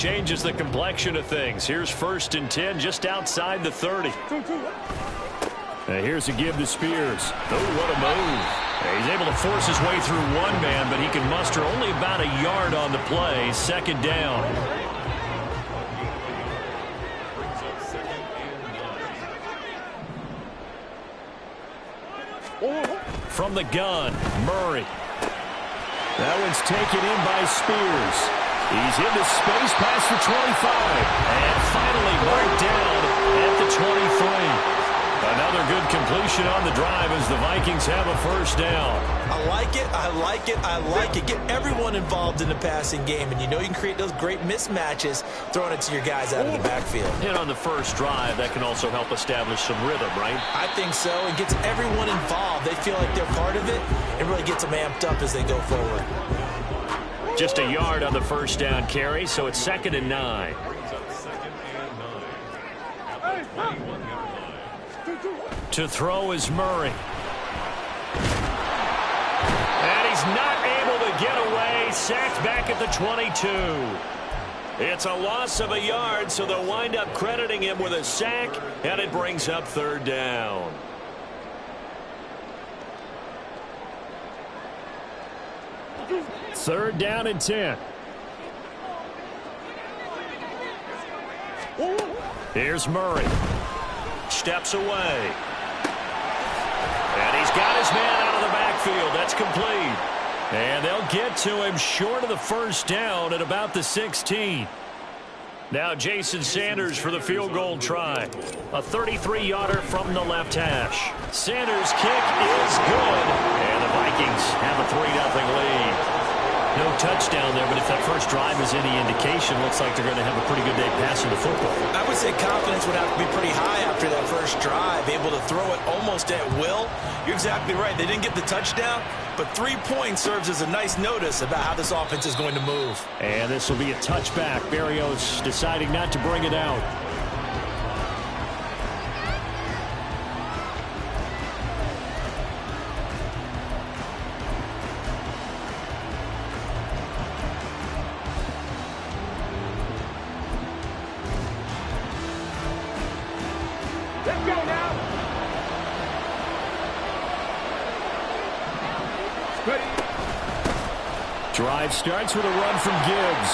Changes the complexion of things. Here's 1st and 10 just outside the 30. Now here's a give to Spears. Oh, what a move. He's able to force his way through one man, but he can muster only about a yard on the play. 2nd down. From the gun, Murray. That one's taken in by Spears. He's into space past the 25. And finally marked down at the 23. Another good completion on the drive as the Vikings have a 1st down. I like it, I like it, I like it. Get everyone involved in the passing game, and you know you can create those great mismatches throwing it to your guys out of the backfield. And on the first drive, that can also help establish some rhythm, right? I think so. It gets everyone involved. They feel like they're part of it. It really gets them amped up as they go forward. Just a yard on the 1st down carry, so it's 2nd and 9. To throw is Murray. And he's not able to get away. Sacked back at the 22. It's a loss of a yard, so they'll wind up crediting him with a sack, and it brings up 3rd down. Third down and 10. Here's Murray. Steps away. And he's got his man out of the backfield. That's complete. And they'll get to him short of the 1st down at about the 16. Now Jason Sanders for the field goal try. A 33-yarder from the left hash. Sanders' kick is good. And the Vikings have a 3-0 lead. No touchdown there, but if that first drive is any indication, looks like they're going to have a pretty good day passing the football. I would say confidence would have to be pretty high after that first drive, able to throw it almost at will. You're exactly right. They didn't get the touchdown, but 3 points serves as a nice notice about how this offense is going to move. And this will be a touchback. Berrios deciding not to bring it out. Drive starts with a run from Gibbs.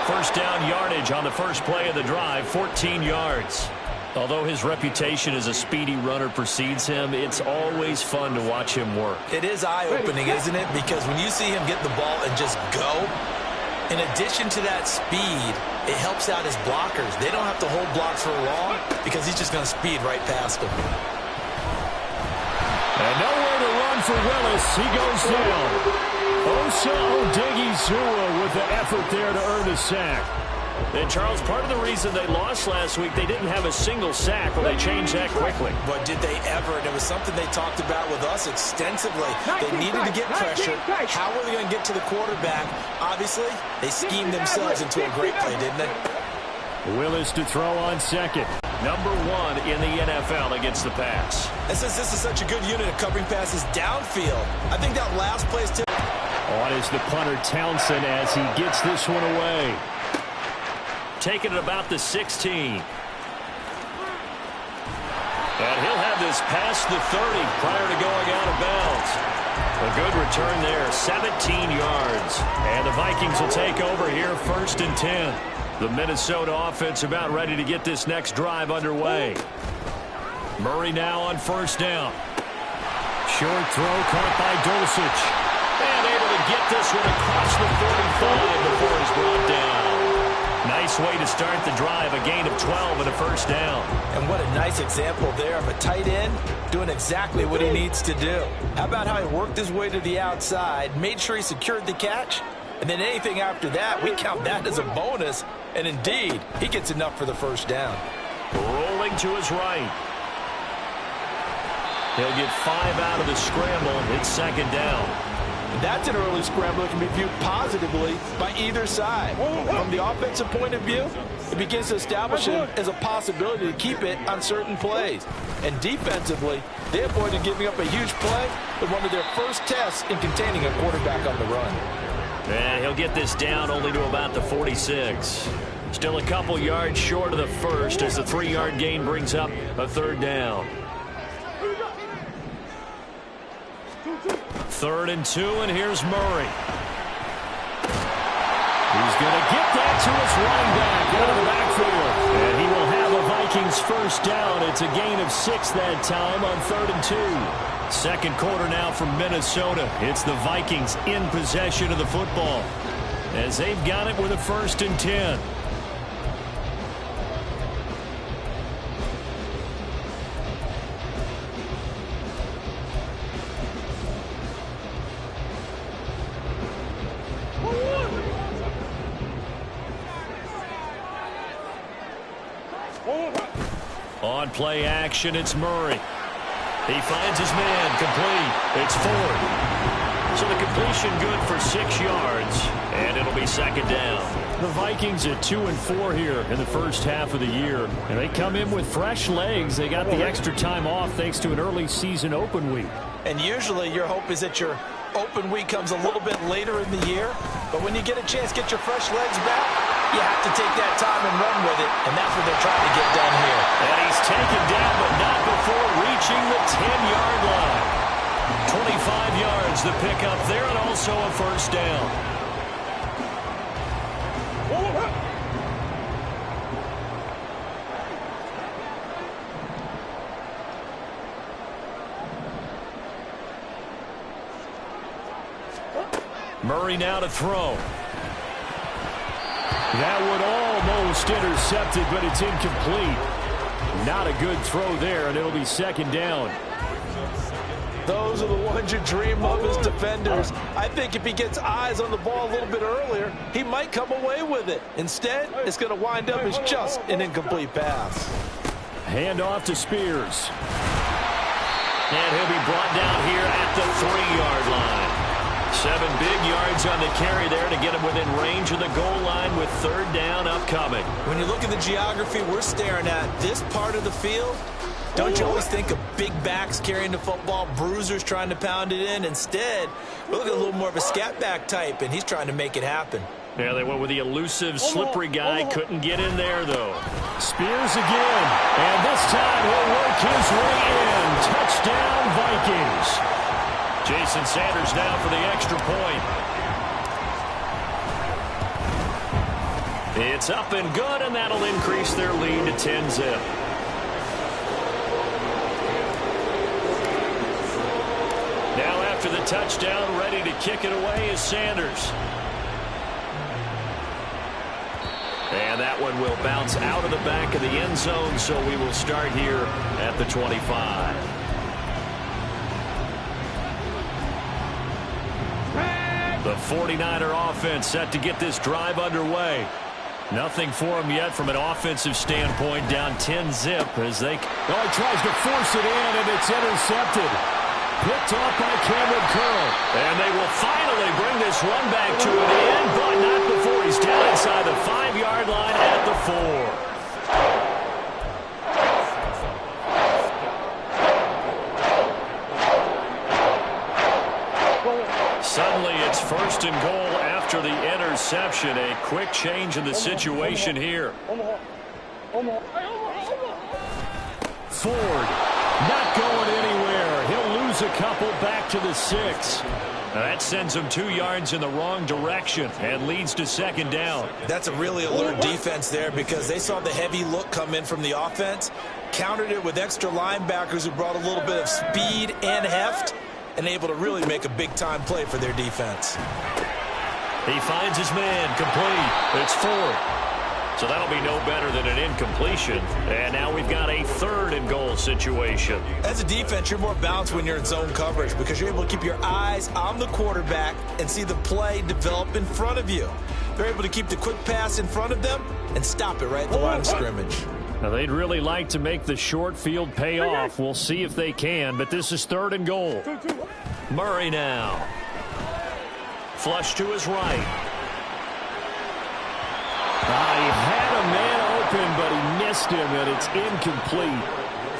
1st down yardage on the first play of the drive, 14 yards. Although his reputation as a speedy runner precedes him, it's always fun to watch him work. It is eye-opening, isn't it? Because when you see him get the ball and just go, in addition to that speed, it helps out his blockers. They don't have to hold blocks for long because he's just going to speed right past them. And nowhere to run for Willis. He goes down. Osa Odighizuwa with the effort there to earn a sack. And, Charles, part of the reason they lost last week, they didn't have a single sack. Well, they changed that quickly. But did they ever? And it was something they talked about with us extensively. They needed to get pressure. How were they going to get to the quarterback? Obviously, they schemed themselves into a great play, didn't they? Willis to throw on 2nd. Number 1 in the NFL against the pass. And since this is such a good unit of covering passes downfield, I think that last play is typical. On is the punter Townsend as he gets this one away. Taking it about the 16. And he'll have this past the 30 prior to going out of bounds. A good return there, 17 yards. And the Vikings will take over here 1st and 10. The Minnesota offense about ready to get this next drive underway. Murray now on 1st down. Short throw caught by Dulcich. And able to get this one across the 45 before he's brought down. Nice way to start the drive, a gain of 12 and a 1st down. And what a nice example there of a tight end doing exactly what he needs to do. How about how he worked his way to the outside, made sure he secured the catch, and then anything after that, we count that as a bonus. And indeed, he gets enough for the 1st down. Rolling to his right. He'll get 5 out of the scramble. It's 2nd down. That's an early scramble that can be viewed positively by either side. From the offensive point of view, it begins to establish him as a possibility to keep it on certain plays. And defensively, they avoided giving up a huge play with one of their first tests in containing a quarterback on the run. And he'll get this down only to about the 46. Still a couple yards short of the first as the 3-yard gain brings up a third down. 3rd and 2, and here's Murray. He's going to get that to his running back out of the backfield. And he will have a Vikings first down. It's a gain of 6 that time on 3rd and 2. Second quarter now from Minnesota. It's the Vikings in possession of the football as they've got it with a 1st and 10. On play action, it's Murray. He finds his man, complete. It's Ford. So the completion good for 6 yards, and it'll be 2nd down. The Vikings at 2-4 here in the first half of the year, and they come in with fresh legs. They got the extra time off thanks to an early season open week. And usually your hope is that your open week comes a little bit later in the year, but when you get a chance to get your fresh legs back, you have to take that time and run with it, and that's what they're trying to get done here. And he's taken down, but not before reaching the 10-yard line. 25 yards the pickup there, and also a first down. Murray now to throw. That would almost intercept it, but it's incomplete. Not a good throw there, and it'll be 2nd down. Those are the ones you dream of as defenders. I think if he gets eyes on the ball a little bit earlier, he might come away with it. Instead, it's going to wind up as just an incomplete pass. Hand off to Spears. And he'll be brought down here at the 3-yard line. 7 big yards on the carry there to get him within range of the goal line with 3rd down upcoming. When you look at the geography we're staring at, this part of the field, don't you always think of big backs carrying the football, bruisers trying to pound it in? Instead, we're looking at a little more of a scat back type, and he's trying to make it happen. Yeah, they went with the elusive, slippery guy. Couldn't get in there, though. Spears again, and this time he'll work his way in. Touchdown, Vikings. Jason Sanders now for the extra point. It's up and good, and that'll increase their lead to 10-zip. Now after the touchdown, ready to kick it away is Sanders. And that one will bounce out of the back of the end zone, so we will start here at the 25. The 49er offense set to get this drive underway. Nothing for them yet from an offensive standpoint, down 10-zip as they... Oh, he tries to force it in, and it's intercepted. Picked off by Cameron Curl. And they will finally bring this run back to an end, but not before he's down inside the 5-yard line at the 4. Suddenly it's 1st and goal after the interception. A quick change in the situation here. Ford not going anywhere. He'll lose a couple back to the 6. That sends him 2 yards in the wrong direction and leads to 2nd down. That's a really alert defense there because they saw the heavy look come in from the offense, countered it with extra linebackers who brought a little bit of speed and heft, and able to really make a big-time play for their defense. He finds his man, complete. It's Ford. So that'll be no better than an incompletion. And now we've got a 3rd and goal situation. As a defense, you're more balanced when you're in zone coverage because you're able to keep your eyes on the quarterback and see the play develop in front of you. They're able to keep the quick pass in front of them and stop it right at the line of scrimmage. Now, they'd really like to make the short field pay off. We'll see if they can, but this is 3rd and goal. Murray now. Flush to his right. He had a man open, but he missed him, and it's incomplete.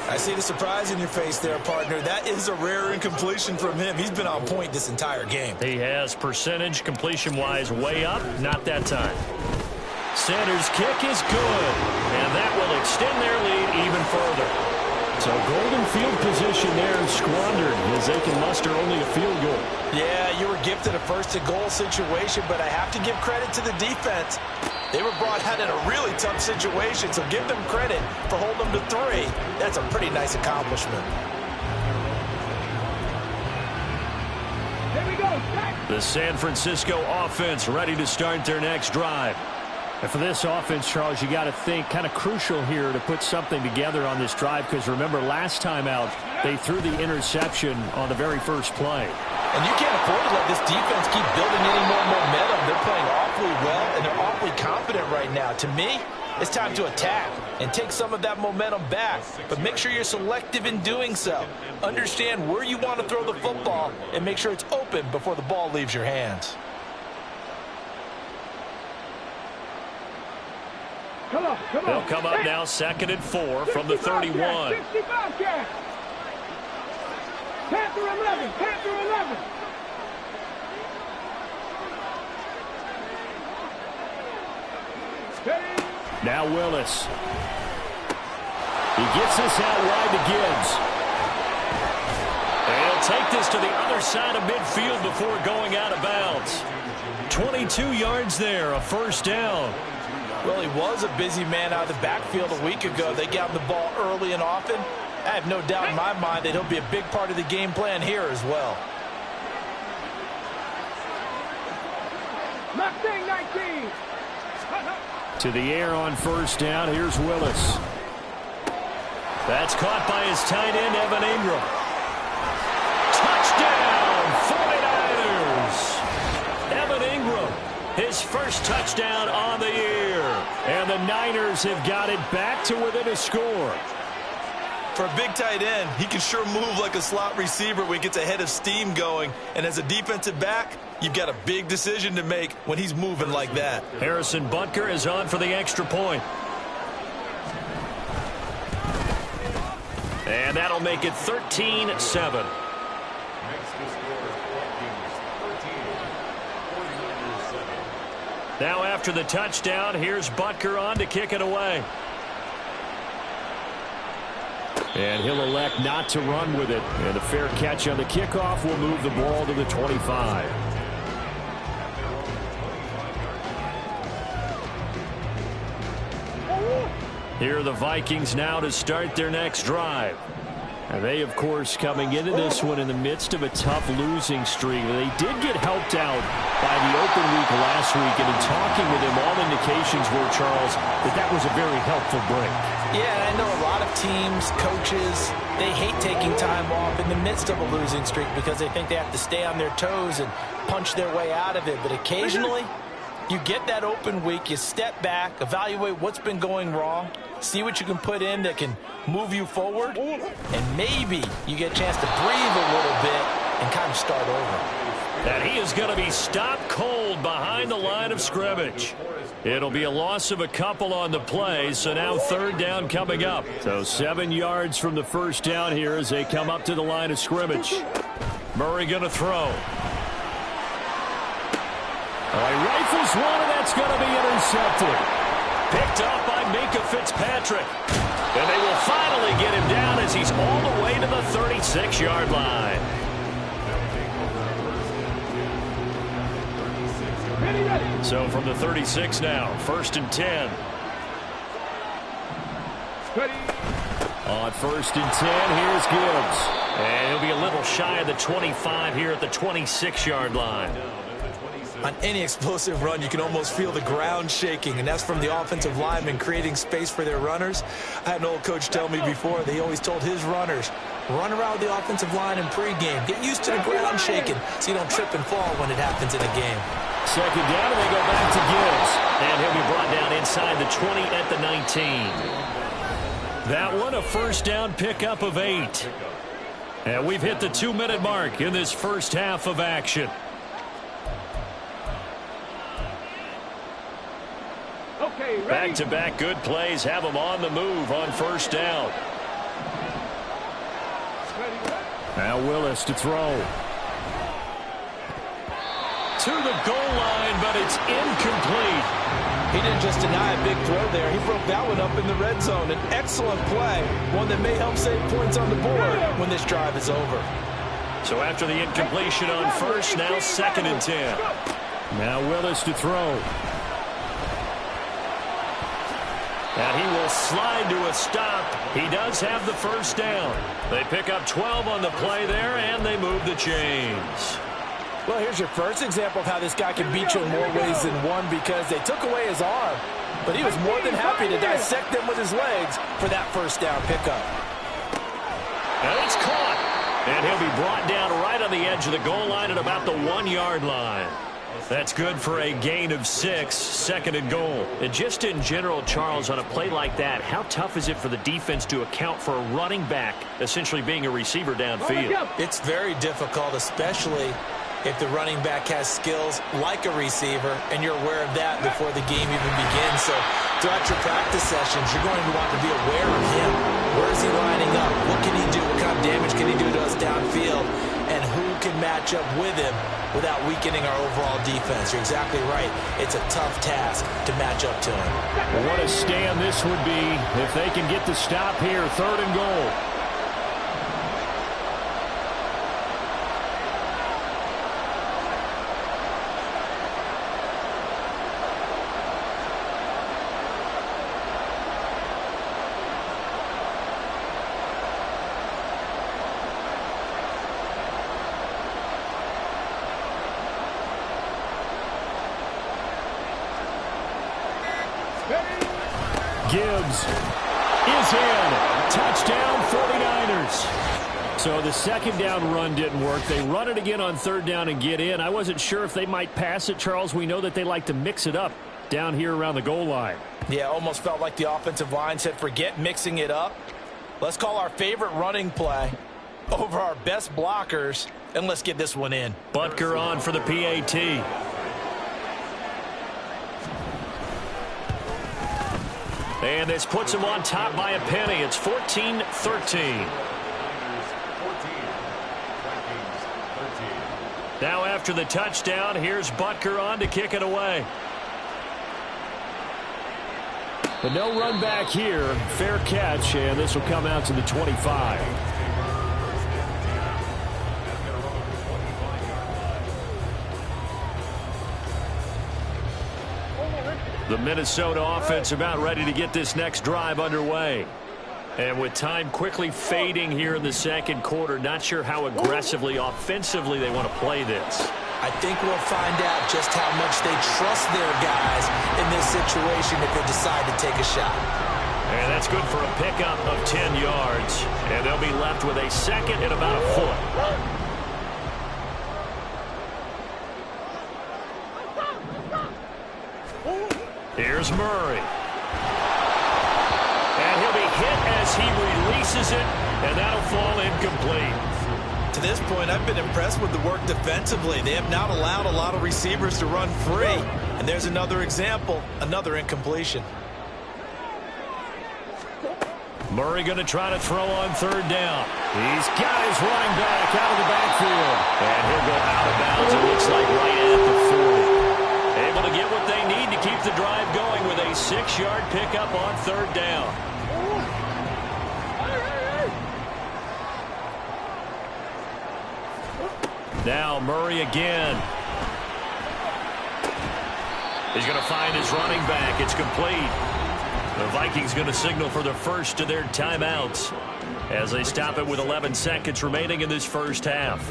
I see the surprise in your face there, partner. That is a rare incompletion from him. He's been on point this entire game. He has percentage completion-wise way up. Not that time. Center's kick is good, and that will extend their lead even further. So golden field position there squandered as they can muster only a field goal. Yeah, you were gifted a first-and-goal situation, but I have to give credit to the defense. They were brought out in a really tough situation, so give them credit for holding them to 3. That's a pretty nice accomplishment. Here we go. The San Francisco offense ready to start their next drive. And for this offense, Charles, you got to think kind of crucial here to put something together on this drive because remember last time out they threw the interception on the very first play. And you can't afford to let this defense keep building any more momentum. They're playing awfully well, and they're awfully confident right now. To me, it's time to attack and take some of that momentum back. But make sure you're selective in doing so. Understand where you want to throw the football and make sure it's open before the ball leaves your hands. They'll come up now 2nd and 4 from the 31. 65 catch. Panther 11. Panther 11. Now Willis. He gets this out wide to Gibbs. And he'll take this to the other side of midfield before going out of bounds. 22 yards there, a first down. Well, he was a busy man out of the backfield a week ago. They got him the ball early and often. I have no doubt in my mind that he'll be a big part of the game plan here as well. Mustang 19. To the air on first down. Here's Willis. That's caught by his tight end, Evan Ingram. Touchdown, 49ers. Evan Ingram, his first touchdown on the year. And the Niners have got it back to within a score. For a big tight end, he can sure move like a slot receiver when he gets a head of steam going. And as a defensive back, you've got a big decision to make when he's moving like that. Harrison Butker is on for the extra point. And that'll make it 13-7. Now after the touchdown, here's Butker on to kick it away. And he'll elect not to run with it. And a fair catch on the kickoff will move the ball to the 25. Here are the Vikings now to start their next drive. And they, of course, coming into this one in the midst of a tough losing streak. They did get helped out by the open week last week. And in talking with him, all indications were, Charles, that was a very helpful break. Yeah, and I know a lot of teams, coaches, they hate taking time off in the midst of a losing streak because they think they have to stay on their toes and punch their way out of it. But occasionally, you get that open week, you step back, evaluate what's been going wrong, see what you can put in that can move you forward, and maybe you get a chance to breathe a little bit and kind of start over. And he is going to be stopped cold behind the line of scrimmage. It'll be a loss of a couple on the play, so now third down coming up. So 7 yards from the first down here as they come up to the line of scrimmage. Murray going to throw. He rifles one, and that's going to be intercepted. Picked up by Minkah Fitzpatrick. And they will finally get him down as he's all the way to the 36-yard line. So from the 36 now, 1st and 10. On 1st and 10, here's Gibbs. And he'll be a little shy of the 25 here at the 26-yard line. On any explosive run, you can almost feel the ground shaking, and that's from the offensive linemen creating space for their runners. I had an old coach tell me before, they always told his runners, run around the offensive line in pregame. Get used to the ground shaking so you don't trip and fall when it happens in a game. Second down, and they go back to Gibbs. And he'll be brought down inside the 20 at the 19. That one, a first down pickup of 8. And we've hit the 2-minute mark in this first half of action. Okay, ready? Back-to-back good plays have them on the move on first down. Now Willis to throw. To the goal line, but it's incomplete. He didn't just deny a big throw there. He broke that one up in the red zone. An excellent play, one that may help save points on the board when this drive is over. So after the incompletion on first, now 2nd and 10. Now Willis to throw. And he will slide to a stop. He does have the first down. They pick up 12 on the play there, and they move the chains. Well, here's your first example of how this guy can beat you in more ways than one, because they took away his arm, but he was more than happy to dissect them with his legs for that first down pickup. And it's caught. And he'll be brought down right on the edge of the goal line at about the 1-yard line. That's good for a gain of 6, 2nd and goal. And just in general, Charles, on a play like that, how tough is it for the defense to account for a running back essentially being a receiver downfield? It's very difficult, especially if the running back has skills like a receiver, and you're aware of that before the game even begins. So throughout your practice sessions, you're going to want to be aware of him. Where is he lining up? What can he do? What kind of damage can he do to us downfield? And who can match up with him without weakening our overall defense? You're exactly right. It's a tough task to match up to him. Well, what a stand this would be if they can get the stop here, 3rd and goal. Gibbs is in. Touchdown, 49ers. So the 2nd down run didn't work. They run it again on 3rd down and get in. I wasn't sure if they might pass it, Charles. We know that they like to mix it up down here around the goal line. Yeah, almost felt like the offensive line said, forget mixing it up. Let's call our favorite running play over our best blockers, and let's get this one in. Butker on for the PAT. And this puts him on top by a penny. It's 14-13. Now after the touchdown, here's Butker on to kick it away. But no run back here. Fair catch, and this will come out to the 25. The Minnesota offense about ready to get this next drive underway. And with time quickly fading here in the 2nd quarter, not sure how aggressively, offensively they want to play this. I think we'll find out just how much they trust their guys in this situation if they decide to take a shot. And that's good for a pickup of 10 yards. And they'll be left with a 2nd and about a foot. Here's Murray. And he'll be hit as he releases it, and that'll fall incomplete. To this point, I've been impressed with the work defensively. They have not allowed a lot of receivers to run free. And there's another example, another incompletion. Murray going to try to throw on 3rd down. He's got his running back out of the backfield. And he'll go out of bounds, it looks like right at the 40. Able to get what they need to keep the drive going with a 6-yard pickup on 3rd down. Now Murray again. He's going to find his running back. It's complete. The Vikings going to signal for the first of their timeouts as they stop it with 11 seconds remaining in this first half.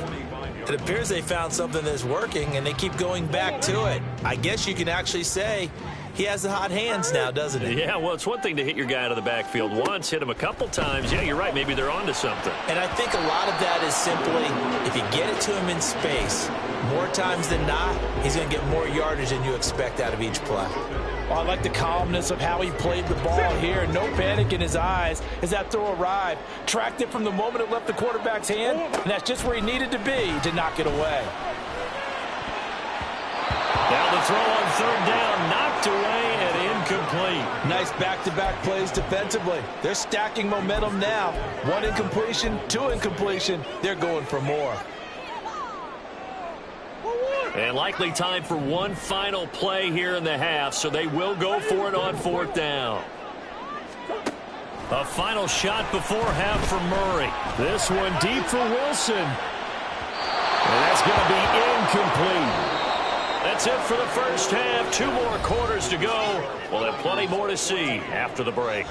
It appears they found something that's working, and they keep going back to it. I guess you can actually say he has the hot hands now, doesn't he? Yeah, well, it's one thing to hit your guy out of the backfield once, hit him a couple times. Yeah, you're right. Maybe they're onto something. And I think a lot of that is simply if you get it to him in space, more times than not, he's going to get more yardage than you expect out of each play. Well, I like the calmness of how he played the ball here. No panic in his eyes as that throw arrived. Tracked it from the moment it left the quarterback's hand, and that's just where he needed to be to knock it away. Now the throw on 3rd down, knocked away and incomplete. Nice back-to-back plays defensively. They're stacking momentum now. 1 incompletion, 2 incompletion. They're going for more. And likely time for one final play here in the half, so they will go for it on 4th down. A final shot before half for Murray. This one deep for Wilson. And that's going to be incomplete. That's it for the first half. 2 more quarters to go. We'll have plenty more to see after the break.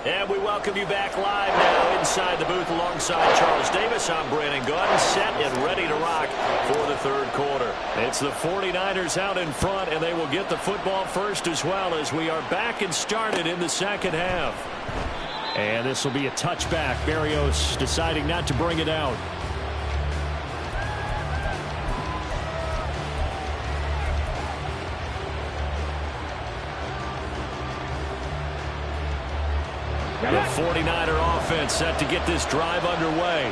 And we welcome you back live now inside the booth alongside Charles Davis. I'm Brandon Gaudin, set and ready to rock for the 3rd quarter. It's the 49ers out in front, and they will get the football first as well as we are back and started in the 2nd half. And this will be a touchback. Berrios deciding not to bring it out. The 49er offense set to get this drive underway.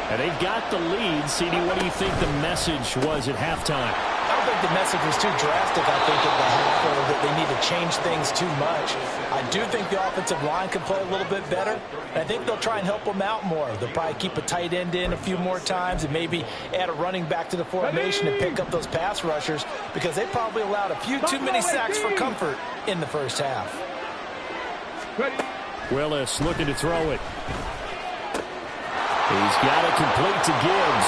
And they've got the lead. CD, what do you think the message was at halftime? I don't think the message was too drastic, I think, at the half, or that they need to change things too much. I do think the offensive line can play a little bit better. I think they'll try and help them out more. They'll probably keep a tight end in a few more times and maybe add a running back to the formation and pick up those pass rushers, because they probably allowed a few too many sacks for comfort in the first half. Willis looking to throw it. He's got it complete to Gibbs.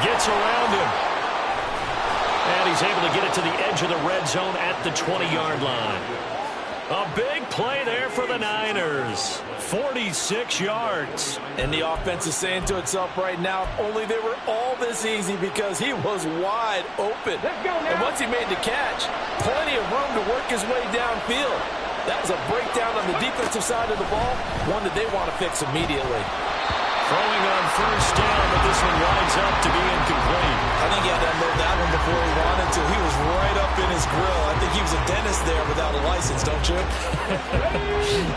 Gets around him. And he's able to get it to the edge of the red zone at the 20-yard line. A big play there for the Niners. 46 yards. And the offense is saying to itself right now, if only they were all this easy, because he was wide open. And once he made the catch, plenty of room to work his way downfield. That was a breakdown on the defensive side of the ball, one that they want to fix immediately. Throwing on first down, but this one winds up to be incomplete. I think he had to unload that one before he wanted to. He was right up in his grill. I think he was a dentist there without a license, don't you?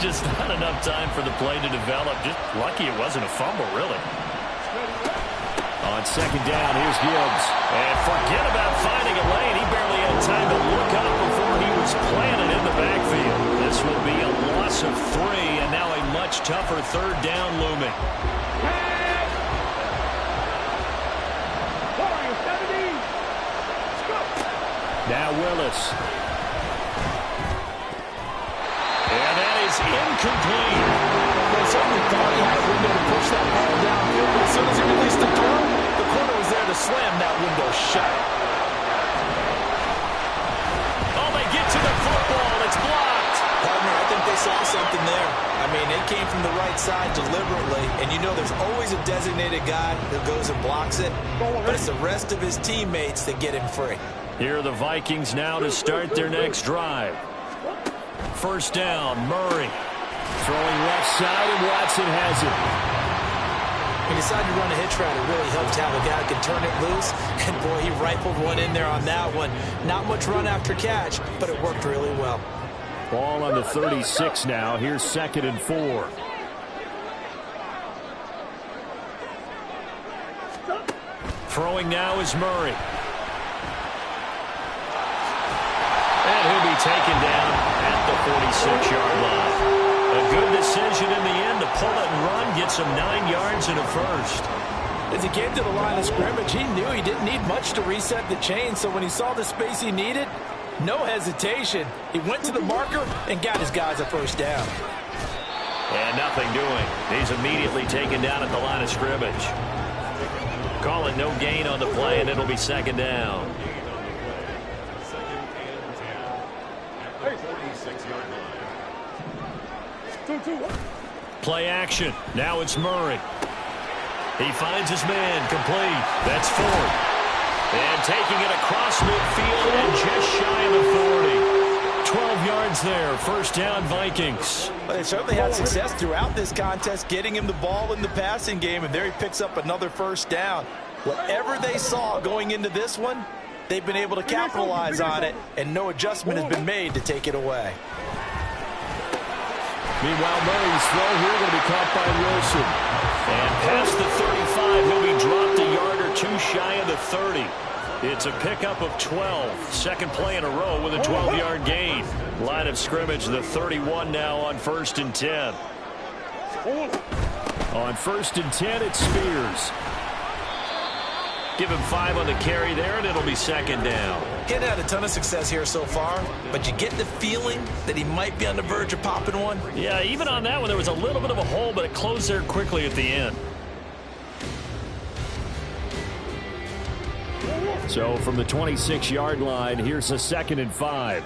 Just not enough time for the play to develop. Just lucky it wasn't a fumble, really. On 2nd down, here's Gibbs. And forget about finding a lane. He barely had time to look up before he was planted in the backfield. This will be a loss of 3, and now a much tougher 3rd down looming. Now Willis. And that is incomplete. They certainly thought he had a window to push that ball downfield, but as soon as he released the throw, the corner was there to slam that window shut. Oh, they get to the football. It's blocked. Partner, I think they saw something there. I mean, it came from the right side deliberately, and you know there's always a designated guy that goes and blocks it, but it's the rest of his teammates that get him free. Here are the Vikings now to start their next drive. First down, Murray. Throwing left side, and Watson has it. He decided to run a hitch route. It really helped to have a guy who can turn it loose. And, boy, he rifled one in there on that one. Not much run after catch, but it worked really well. Ball on the 36 now. Here's 2nd and 4. Throwing now is Murray. And he'll be taken down at the 46-yard line. A good decision in the end to pull it and run, get some 9 yards and a first. As he came to the line of scrimmage, he knew he didn't need much to reset the chain, so when he saw the space he needed, no hesitation. He went to the marker and got his guys a first down. And nothing doing. He's immediately taken down at the line of scrimmage. Call it no gain on the play, and it'll be 2nd down. Play action. Now it's Murray. He finds his man. Complete. That's 4th. And taking it across midfield and just shy of the 40. 12 yards there. First down, Vikings. Well, they certainly had success throughout this contest, getting him the ball in the passing game, and there he picks up another first down. Whatever they saw going into this one, they've been able to capitalize on it, and no adjustment has been made to take it away. Meanwhile, Murray's throw here going to be caught by Wilson. And past the 35, he'll be dropped a yard or two shy of the 30. It's a pickup of 12. Second play in a row with a 12-yard gain. Line of scrimmage, the 31 now on 1st and 10. On 1st and 10, it's Spears. Give him 5 on the carry there, and it'll be 2nd down. He hadn't had a ton of success here so far, but you get the feeling that he might be on the verge of popping one. Yeah, even on that one, there was a little bit of a hole, but it closed there quickly at the end. So from the 26-yard line, here's a 2nd and 5.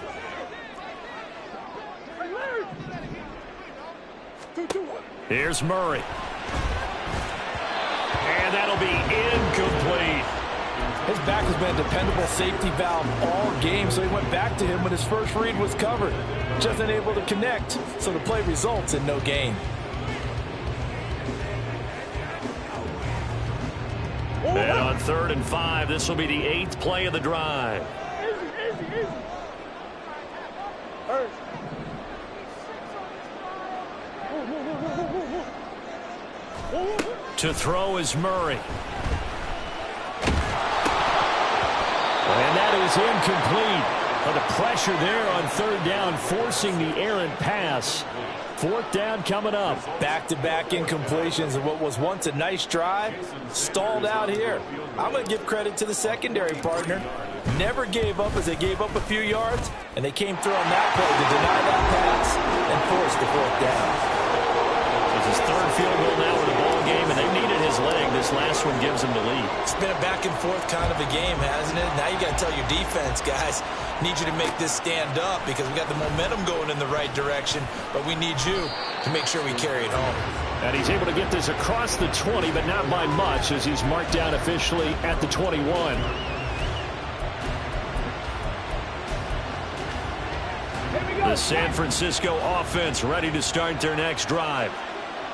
Here's Murray. And that'll be incomplete. His back has been a dependable safety valve all game, so he went back to him when his first read was covered. Just unable to connect, so the play results in no gain. And on 3rd and 5, this will be the 8th play of the drive. To throw is Murray. And that is incomplete. But the pressure there on 3rd down, forcing the errant pass. 4th down coming up. Back-to-back incompletions of what was once a nice drive, stalled out here. I'm going to give credit to the secondary partner. Never gave up as they gave up a few yards, and they came through on that play to deny that pass and force the 4th down. It's his 3rd field goal now in the ball game, and they needed his leg. This last one gives him the lead. It's been a back-and-forth kind of a game, hasn't it? Now you got to tell your defense, guys, need you to make this stand up because we got the momentum going in the right direction, but we need you to make sure we carry it home. And he's able to get this across the 20, but not by much as he's marked down officially at the 21. The San Francisco offense ready to start their next drive.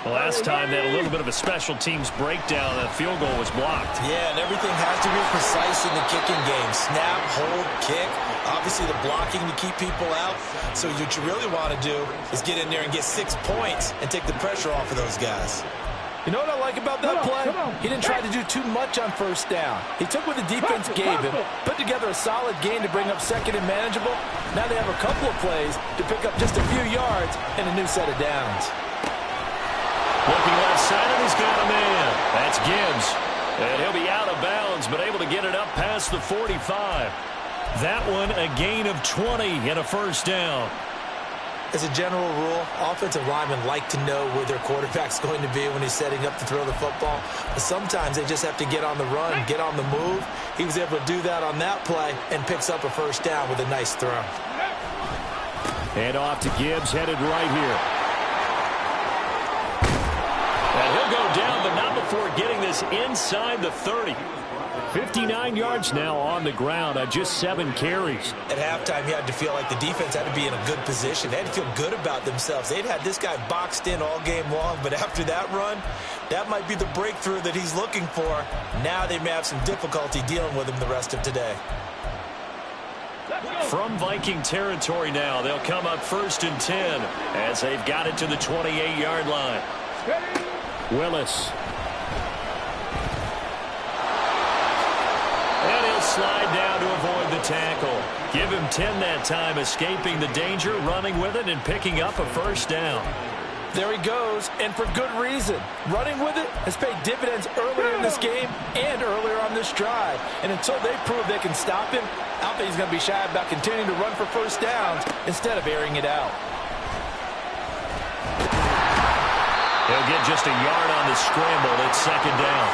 The last time they had a little bit of a special teams breakdown, that field goal was blocked. Yeah, and everything has to be precise in the kicking game. Snap, hold, kick. Obviously the blocking to keep people out. So what you really want to do is get in there and get 6 points and take the pressure off of those guys. You know what I like about that play? He didn't try to do too much on 1st down. He took what the defense gave him, put together a solid game to bring up 2nd and manageable. Now they have a couple of plays to pick up just a few yards and a new set of downs. Looking left side, and he's got a man. That's Gibbs. And he'll be out of bounds, but able to get it up past the 45. That one a gain of 20 and a 1st down. As a general rule, offensive linemen like to know where their quarterback's going to be when he's setting up to throw the football. But sometimes they just have to get on the run, get on the move. He was able to do that on that play and picks up a 1st down with a nice throw. And off to Gibbs, headed right here. And he'll go down, but not before getting this inside the 30. 59 yards now on the ground on just 7 carries. At halftime, you had to feel like the defense had to be in a good position. They had to feel good about themselves. They'd had this guy boxed in all game long, but after that run, that might be the breakthrough that he's looking for. Now they may have some difficulty dealing with him the rest of today. From Viking territory now, they'll come up 1st and 10 as they've got it to the 28-yard line. Willis. And he'll slide down to avoid the tackle. Give him 10 that time, escaping the danger, running with it, and picking up a 1st down. There he goes, and for good reason. Running with it has paid dividends earlier in this game and earlier on this drive. And until they prove they can stop him, I think he's going to be shy about continuing to run for 1st downs instead of airing it out. He'll get just a yard on the scramble. It's 2nd down.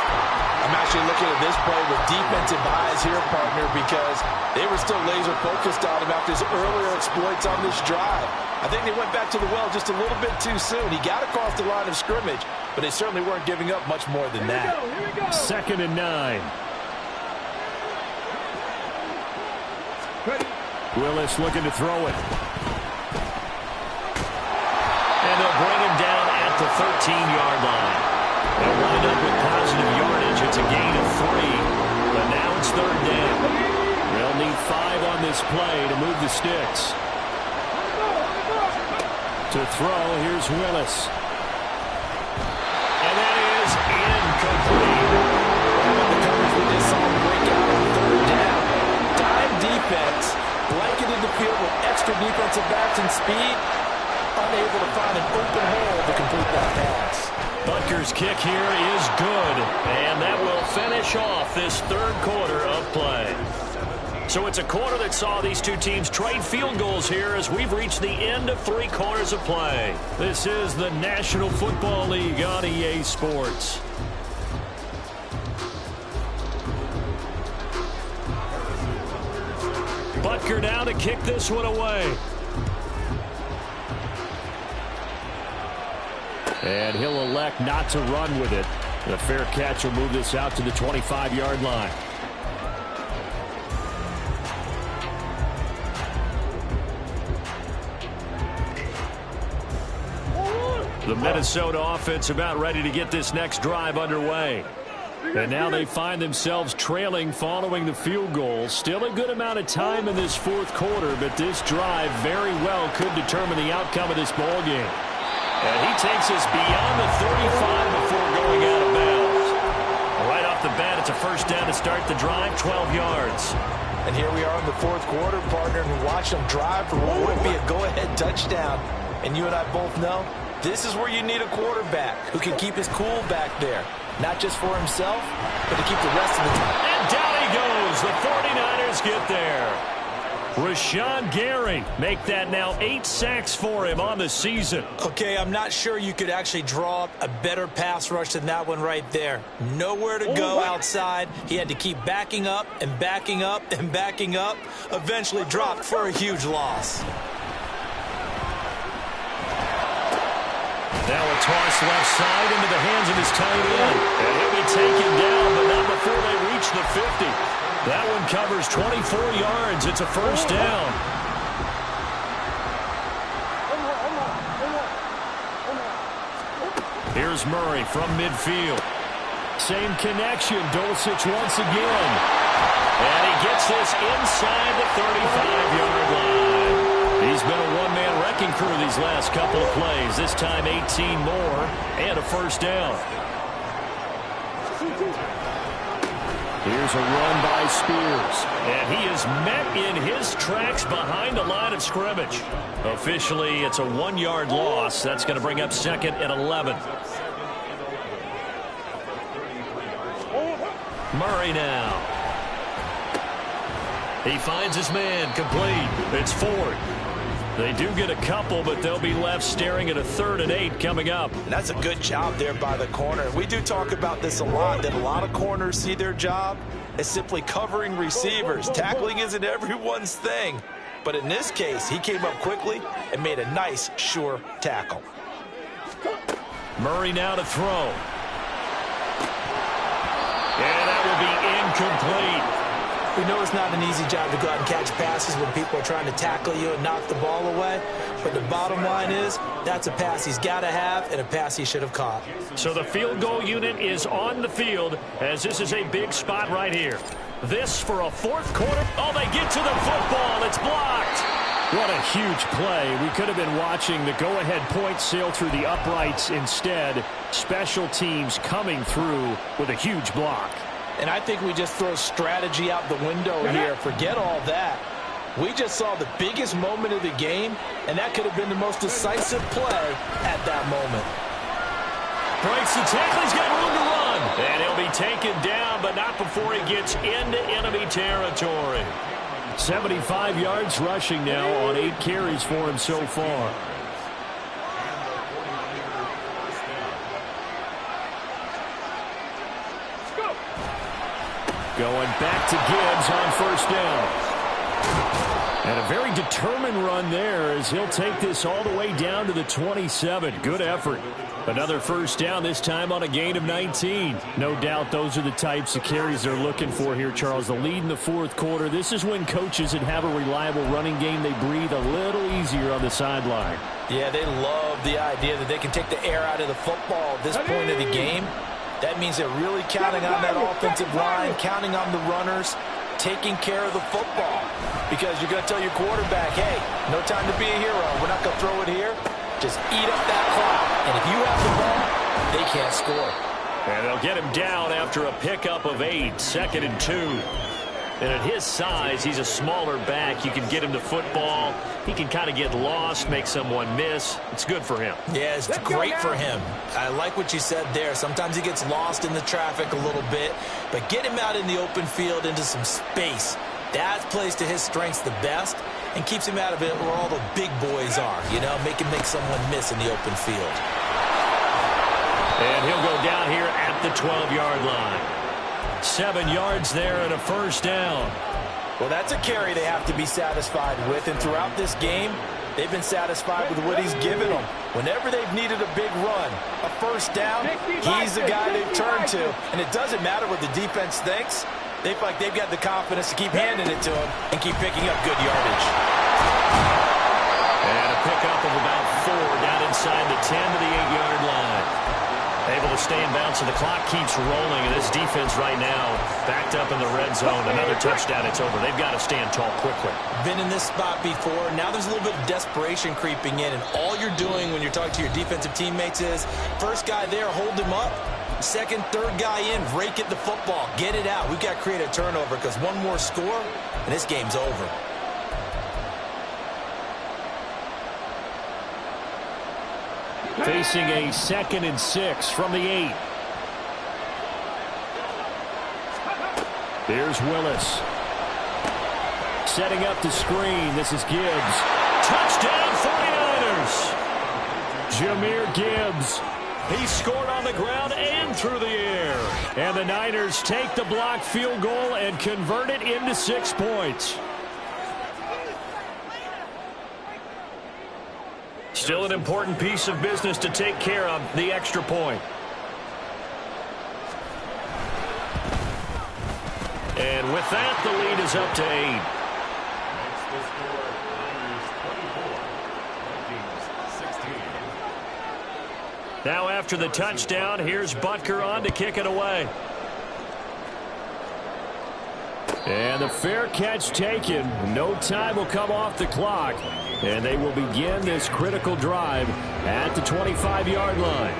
I'm actually looking at this play with defensive eyes here, partner, because they were still laser focused on him after his earlier exploits on this drive. I think they went back to the well just a little bit too soon. He got across the line of scrimmage, but they certainly weren't giving up much more than that. 2nd and 9. Willis looking to throw it. And they'll bring him down at the 13-yard line. They'll wind up with positive yardage. It's a gain of 3. But now it's 3rd down. They'll need 5 on this play to move the sticks. To throw, here's Willis. And that is incomplete. The coverage we just saw break out on third down. Dime defense, blanketed the field with extra defensive backs and speed, unable to find an open hole to complete that pass. Butker's kick here is good, and that will finish off this third quarter of play. So it's a quarter that saw these two teams trade field goals here as we've reached the end of 3 quarters of play. This is the National Football League on EA Sports. Butker now to kick this one away. And he'll elect not to run with it. The fair catch will move this out to the 25-yard line. The Minnesota offense about ready to get this next drive underway. And now they find themselves trailing following the field goal. Still a good amount of time in this fourth quarter, but this drive very well could determine the outcome of this ball game. And he takes us beyond the 35 before going out of bounds. Right off the bat, it's a first down to start the drive, 12 yards. And here we are in the fourth quarter, partner, and we watch them drive for what would be a go-ahead touchdown. And you and I both know this is where you need a quarterback who can keep his cool back there. Not just for himself, but to keep the rest of the team. And down he goes. The 49ers get there. Rashawn Gary make that now 8 sacks for him on the season. Okay, I'm not sure you could actually draw up a better pass rush than that one right there. Nowhere to go outside. He had to keep backing up and backing up and backing up. Eventually dropped for a huge loss. Now a toss left side into the hands of his tight end. And he'll be taken down, but not before they reach the 50. That one covers 24 yards. It's a first down. Here's Murray from midfield. Same connection. Dulcich once again. And he gets this inside the 35-yard line. He's been a one-man wrecking crew these last couple of plays. This time 18 more and a first down. Here's a run by Spears. And he is met in his tracks behind the line of scrimmage. Officially, it's a 1-yard loss. That's going to bring up 2nd and 11. Murray now. He finds his man complete. It's Ford. They do get a couple, but they'll be left staring at a 3rd and 8 coming up. And that's a good job there by the corner. We do talk about this a lot, that a lot of corners see their job as simply covering receivers. Tackling isn't everyone's thing. But in this case, he came up quickly and made a nice, sure tackle. Murray now to throw. And that will be incomplete. We know it's not an easy job to go out and catch passes when people are trying to tackle you and knock the ball away. But the bottom line is, that's a pass he's got to have and a pass he should have caught. So the field goal unit is on the field as this is a big spot right here. This for a 4th quarter. Oh, they get to the football. It's blocked. What a huge play. We could have been watching the go-ahead point sail through the uprights instead. Special teams coming through with a huge block. And I think we just throw strategy out the window here. Forget all that. We just saw the biggest moment of the game, and that could have been the most decisive play at that moment. Breaks the tackle. He's got room to run. And he'll be taken down, but not before he gets into enemy territory. 75 yards rushing now on 8 carries for him so far. Going back to Gibbs on first down. And a very determined run there as he'll take this all the way down to the 27. Good effort. Another first down, this time on a gain of 19. No doubt those are the types of carries they're looking for here, Charles. The lead in the 4th quarter. This is when coaches that have a reliable running game, they breathe a little easier on the sideline. Yeah, they love the idea that they can take the air out of the football at this point of the game. That means they're really counting on that offensive line, counting on the runners, taking care of the football. Because you're going to tell your quarterback, hey, no time to be a hero. We're not going to throw it here. just eat up that clock. And if you have the ball, they can't score. And they'll get him down after a pickup of 8, 2nd and 2. And at his size, he's a smaller back. You can get him the football. He can kind of get lost, make someone miss. It's good for him. Yeah, it's great for him. I like what you said there. Sometimes he gets lost in the traffic a little bit, but get him out in the open field into some space. That plays to his strengths the best and keeps him out of it where all the big boys are, you know, make someone miss in the open field. And he'll go down here at the 12-yard line. 7 yards there and a first down. Well, that's a carry they have to be satisfied with, and throughout this game, they've been satisfied with what he's given them. Whenever they've needed a big run, a first down, he's the guy they've turned to. And it doesn't matter what the defense thinks. They feel like they've got the confidence to keep handing it to him and keep picking up good yardage. And a pickup of about 4 down inside the 10 to the 8-yard line. Able to stay in bounds, so the clock keeps rolling, and this defense right now backed up in the red zone. Another touchdown, it's over. They've got to stand tall quickly. Been in this spot before. Now there's a little bit of desperation creeping in, and all you're doing when you're talking to your defensive teammates is first guy there, hold him up. Second, third guy in, rake at the football. Get it out. We've got to create a turnover because one more score, and this game's over. Facing a 2nd and 6 from the 8. Here's Willis. Setting up the screen. This is Gibbs. Touchdown 49ers. Jahmyr Gibbs. He scored on the ground and through the air. And the Niners take the blocked field goal and convert it into 6 points. Still an important piece of business to take care of, the extra point. And with that, the lead is up to 8. Now after the touchdown, here's Butker on to kick it away. And the fair catch taken. No time will come off the clock. And they will begin this critical drive at the 25-yard line.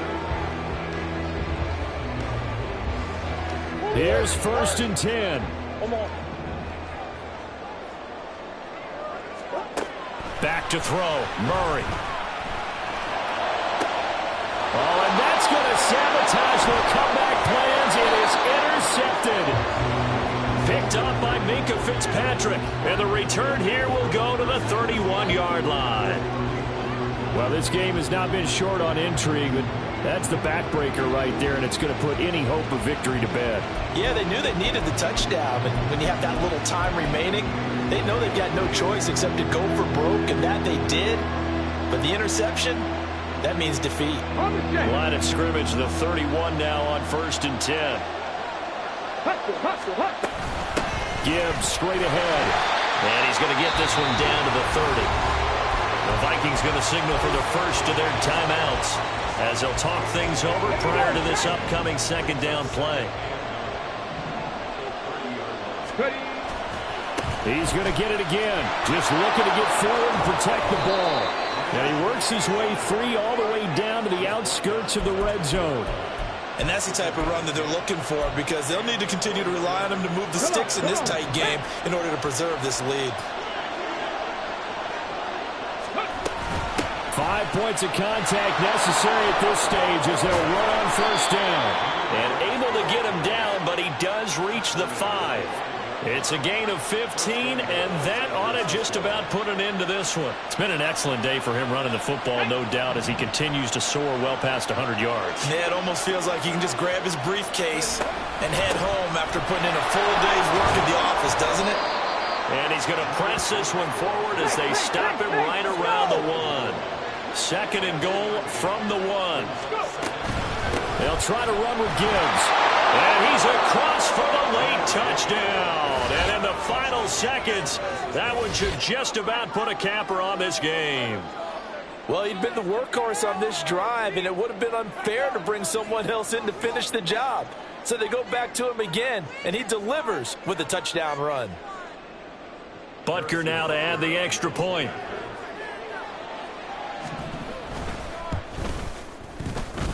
Here's 1st and 10. Back to throw. Murray. Oh, and that's going to sabotage their comeback plans. It is intercepted. Picked up by Minkah Fitzpatrick. And the return here will go to the 31-yard line. Well, this game has not been short on intrigue, but that's the backbreaker right there, and it's going to put any hope of victory to bed. Yeah, they knew they needed the touchdown, and when you have that little time remaining, they know they've got no choice except to go for broke, and that they did. But the interception, that means defeat. Line of scrimmage, the 31 now on 1st and 10. Gibbs straight ahead. And he's going to get this one down to the 30. The Vikings going to signal for the first of their timeouts as they'll talk things over prior to this upcoming 2nd down play. He's going to get it again. Just looking to get forward and protect the ball. And he works his way free all the way down to the outskirts of the red zone. And that's the type of run that they're looking for because they'll need to continue to rely on him to move the sticks in this tight game in order to preserve this lead. 5 points of contact necessary at this stage as they'll run on 1st down. And able to get him down, but he does reach the 5. It's a gain of 15, and that ought to just about put an end to this one. It's been an excellent day for him running the football, no doubt, as he continues to soar well past 100 yards. Yeah, it almost feels like he can just grab his briefcase and head home after putting in a full day's work at the office, doesn't it? And he's going to press this one forward as they stop him right around the 1. 2nd and goal from the 1. They'll try to run with Gibbs. And he's across for the late touchdown. And in the final seconds, that one should just about put a capper on this game. Well, he'd been the workhorse on this drive, and it would have been unfair to bring someone else in to finish the job. So they go back to him again, and he delivers with a touchdown run. Butker now to add the extra point.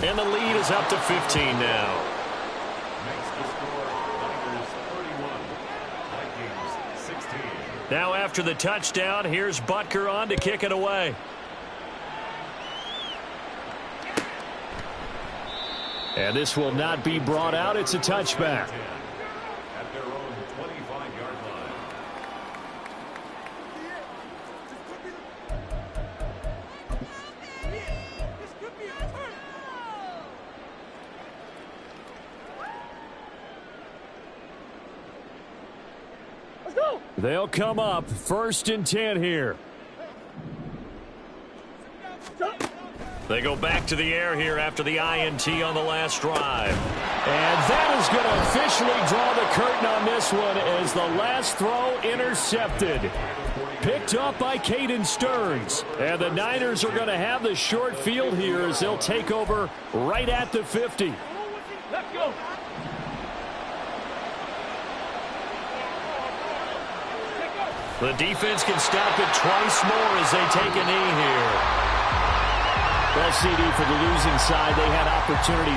And the lead is up to 15 now. Now after the touchdown, here's Butker on to kick it away. And this will not be brought out. It's a touchback. At their own 25-yard line. Let's go. They'll come up 1st and 10 here. They go back to the air here after the INT on the last drive. And that is going to officially draw the curtain on this one as the last throw intercepted. Picked up by Caden Stearns. And the Niners are going to have the short field here as they'll take over right at the 50. Let's go. The defense can stop it twice more as they take a knee here. Well, CD, for the losing side, they had opportunities